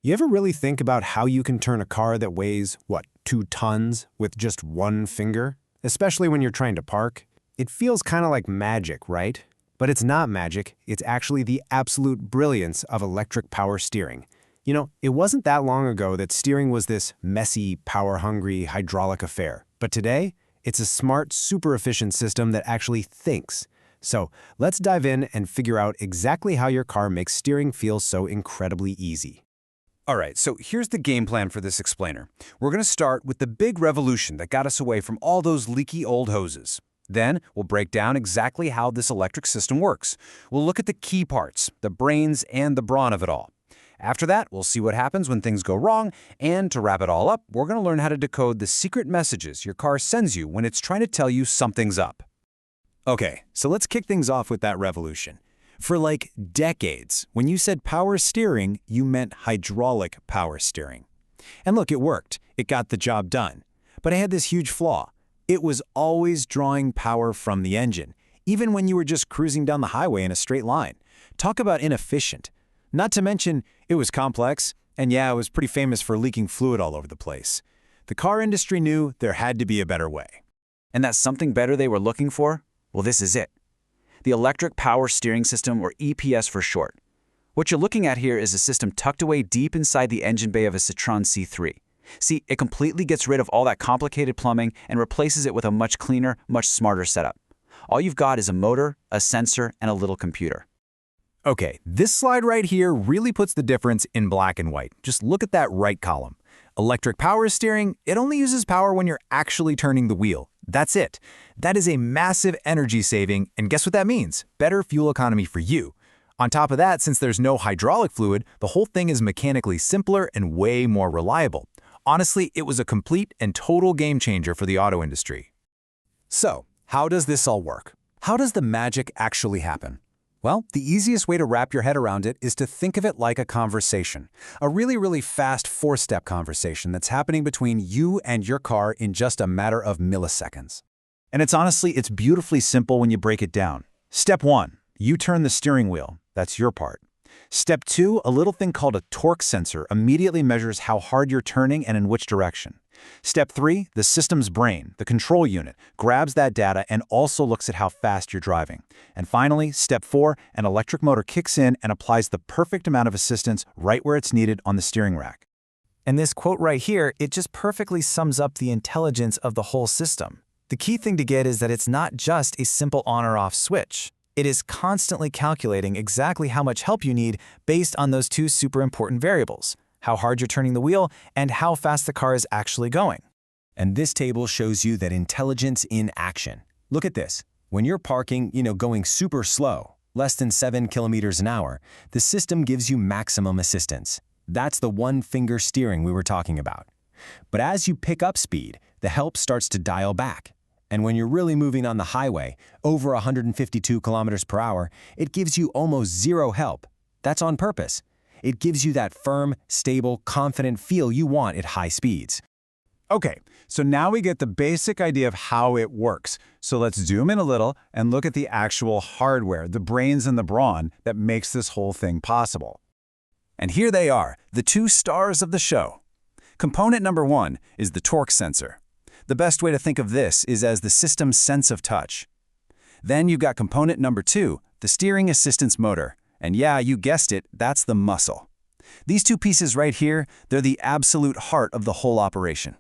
You ever really think about how you can turn a car that weighs, 2 tons with just one finger? Especially when you're trying to park? It feels kind of like magic, right? But it's not magic, it's actually the absolute brilliance of electric power steering. It wasn't that long ago that steering was this messy, power-hungry, hydraulic affair. But today, it's a smart, super efficient system that actually thinks. So let's dive in and figure out exactly how your car makes steering feel so incredibly easy. All right, so here's the game plan for this explainer. We're going to start with the big revolution that got us away from all those leaky old hoses. Then we'll break down exactly how this electric system works. We'll look at the key parts, the brains and the brawn of it all. After that, we'll see what happens when things go wrong, and to wrap it all up, we're going to learn how to decode the secret messages your car sends you when it's trying to tell you something's up. Okay, so let's kick things off with that revolution. For like decades, when you said power steering, you meant hydraulic power steering. And look, it worked. It got the job done. But it had this huge flaw. It was always drawing power from the engine, even when you were just cruising down the highway in a straight line. Talk about inefficient. Not to mention, it was complex, and yeah, it was pretty famous for leaking fluid all over the place. The car industry knew there had to be a better way. And that something better they were looking for? Well, this is it. The Electric Power Steering System, or EPS for short. What you're looking at here is a system tucked away deep inside the engine bay of a Citroën C3. See, it completely gets rid of all that complicated plumbing and replaces it with a much cleaner, much smarter setup. All you've got is a motor, a sensor, and a little computer. Okay, this slide right here really puts the difference in black and white. Just look at that right column. Electric power steering, it only uses power when you're actually turning the wheel. That's it. That is a massive energy saving, and guess what that means? Better fuel economy for you. On top of that, since there's no hydraulic fluid, the whole thing is mechanically simpler and way more reliable. Honestly, it was a complete and total game changer for the auto industry. So, how does this all work? How does the magic actually happen? Well, the easiest way to wrap your head around it is to think of it like a conversation. A really fast four-step conversation that's happening between you and your car in just a matter of milliseconds. And it's beautifully simple when you break it down. Step 1, you turn the steering wheel. That's your part. Step 2, a little thing called a torque sensor immediately measures how hard you're turning and in which direction. Step 3, the system's brain, the control unit, grabs that data and also looks at how fast you're driving. And finally, Step 4, an electric motor kicks in and applies the perfect amount of assistance right where it's needed on the steering rack. And this quote right here, it just perfectly sums up the intelligence of the whole system. The key thing to get is that it's not just a simple on or off switch. It is constantly calculating exactly how much help you need based on those two super important variables: how hard you're turning the wheel and how fast the car is actually going. And this table shows you that intelligence in action. Look at this. When you're parking, going super slow, less than 7 kilometers an hour, the system gives you maximum assistance. That's the one-finger steering we were talking about. But as you pick up speed, the help starts to dial back. And when you're really moving on the highway, over 152 kilometers per hour, it gives you almost zero help. That's on purpose. It gives you that firm, stable, confident feel you want at high speeds. Okay, so now we get the basic idea of how it works. So let's zoom in a little and look at the actual hardware, the brains and the brawn that makes this whole thing possible. And here they are, the two stars of the show. Component number 1 is the torque sensor. The best way to think of this is as the system's sense of touch. Then you've got component number 2, the steering assistance motor. And yeah, you guessed it, that's the muscle. These two pieces right here, they're the absolute heart of the whole operation.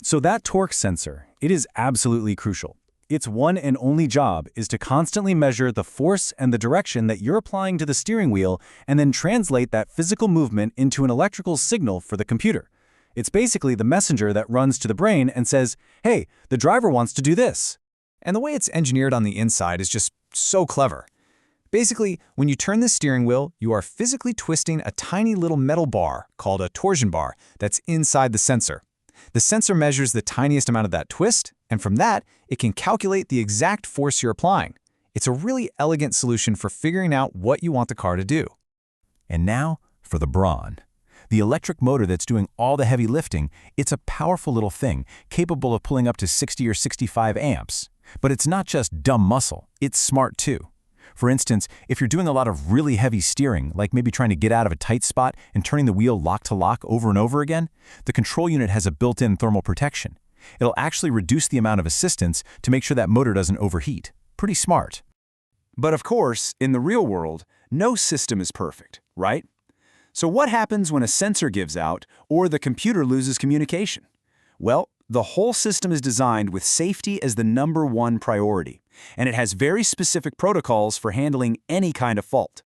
So that torque sensor, it is absolutely crucial. Its one and only job is to constantly measure the force and the direction that you're applying to the steering wheel and then translate that physical movement into an electrical signal for the computer. It's basically the messenger that runs to the brain and says, hey, the driver wants to do this. And the way it's engineered on the inside is just so clever. Basically, when you turn the steering wheel, you are physically twisting a tiny little metal bar called a torsion bar that's inside the sensor. The sensor measures the tiniest amount of that twist, and from that, it can calculate the exact force you're applying. It's a really elegant solution for figuring out what you want the car to do. And now for the brawn. The electric motor that's doing all the heavy lifting, it's a powerful little thing, capable of pulling up to 60 or 65 amps. But it's not just dumb muscle, it's smart too. For instance, if you're doing a lot of really heavy steering, like maybe trying to get out of a tight spot and turning the wheel lock to lock over and over again, the control unit has a built-in thermal protection. It'll actually reduce the amount of assistance to make sure that motor doesn't overheat. Pretty smart. But of course, in the real world, no system is perfect, right? So what happens when a sensor gives out or the computer loses communication? Well, the whole system is designed with safety as the #1 priority, and it has very specific protocols for handling any kind of fault.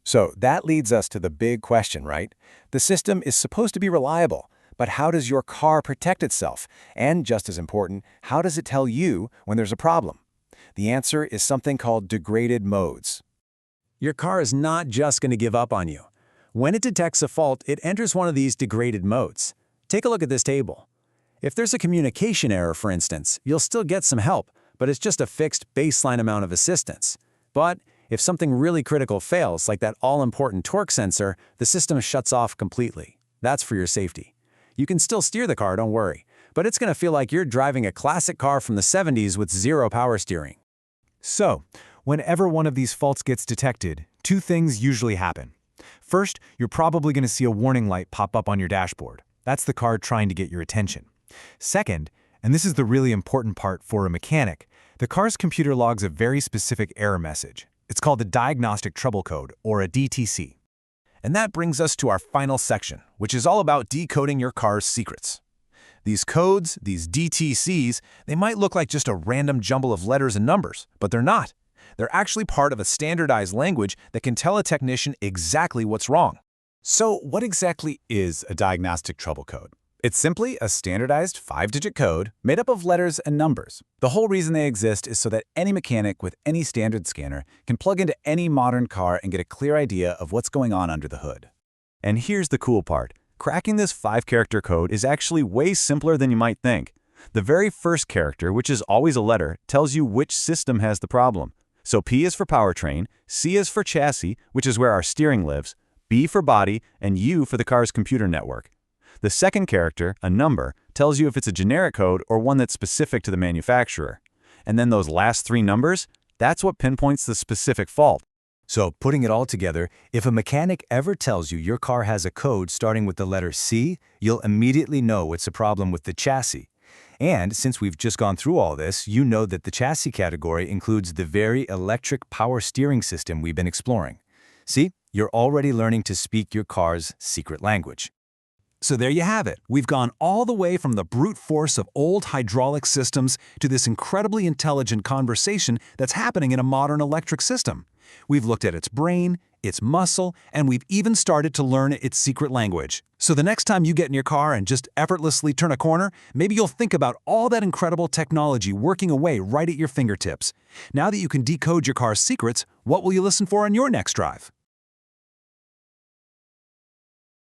So that leads us to the big question, right? The system is supposed to be reliable, but how does your car protect itself? And just as important, how does it tell you when there's a problem? The answer is something called degraded modes. Your car is not just going to give up on you. When it detects a fault, it enters one of these degraded modes. Take a look at this table. If there's a communication error, for instance, you'll still get some help, but it's just a fixed baseline amount of assistance. But if something really critical fails, like that all-important torque sensor, the system shuts off completely. That's for your safety. You can still steer the car, don't worry, but it's going to feel like you're driving a classic car from the 70s with zero power steering. So, whenever one of these faults gets detected, two things usually happen. First, you're probably going to see a warning light pop up on your dashboard. That's the car trying to get your attention. Second, and this is the really important part for a mechanic, the car's computer logs a very specific error message. It's called the Diagnostic Trouble Code, or a DTC. And that brings us to our final section, which is all about decoding your car's secrets. These codes, these DTCs, they might look like just a random jumble of letters and numbers, but they're not. They're actually part of a standardized language that can tell a technician exactly what's wrong. So what exactly is a diagnostic trouble code? It's simply a standardized 5-digit code made up of letters and numbers. The whole reason they exist is so that any mechanic with any standard scanner can plug into any modern car and get a clear idea of what's going on under the hood. And here's the cool part. Cracking this 5-character code is actually way simpler than you might think. The very first character, which is always a letter, tells you which system has the problem. So P is for powertrain, C is for chassis, which is where our steering lives, B for body, and U for the car's computer network. The second character, a number, tells you if it's a generic code or one that's specific to the manufacturer. And then those last 3 numbers, that's what pinpoints the specific fault. So putting it all together, if a mechanic ever tells you your car has a code starting with the letter C, you'll immediately know it's a problem with the chassis. And since we've just gone through all this, you know that the chassis category includes the very electric power steering system we've been exploring. See, you're already learning to speak your car's secret language. So there you have it. We've gone all the way from the brute force of old hydraulic systems to this incredibly intelligent conversation that's happening in a modern electric system. We've looked at its brain, its muscle, and we've even started to learn its secret language. So the next time you get in your car and just effortlessly turn a corner, maybe you'll think about all that incredible technology working away right at your fingertips. Now that you can decode your car's secrets, what will you listen for on your next drive?